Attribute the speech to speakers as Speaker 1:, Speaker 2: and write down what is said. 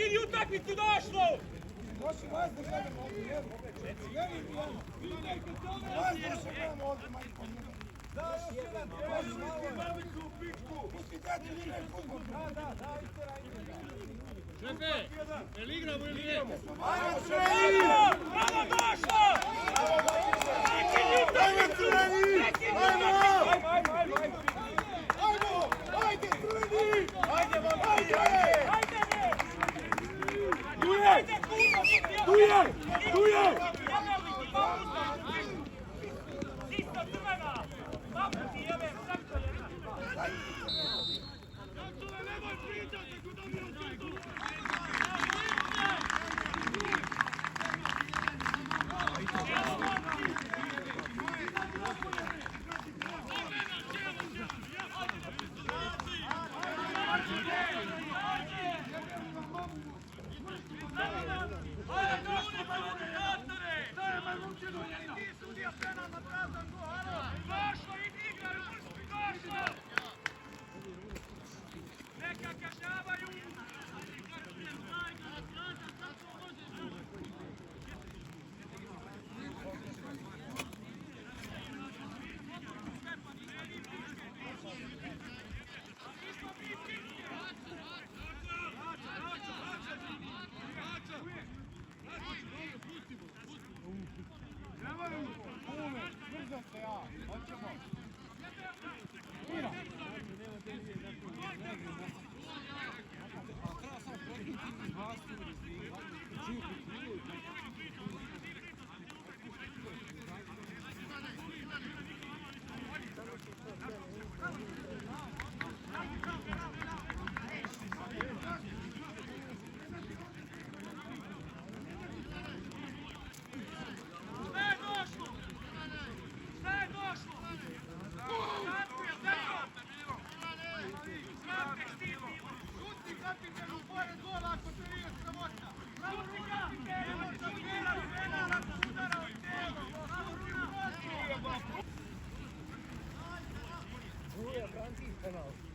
Speaker 1: Prekini utakmicu, došlo!
Speaker 2: Došli vas da gledamo ovdje, jedno. Jedno i jedno. Vas došli gledamo ovdje, majko. Da, još jedan. Pusti djeci, igraj futbol. Da, isteraj.
Speaker 3: Šefe, jel igramo ili ne?
Speaker 2: Ajmo, crveni!
Speaker 1: Bravo, došlo! Prekini utakmicu!
Speaker 2: Ajde, crveni! Ajde! Tu je!
Speaker 1: Sista crvena! Naputi, jebe, sakto jedna!
Speaker 3: Nemoj pričati, ako dobio titul!
Speaker 1: Došlo, igraj, došlo! Neka kažnjavaju!
Speaker 2: Francis penal.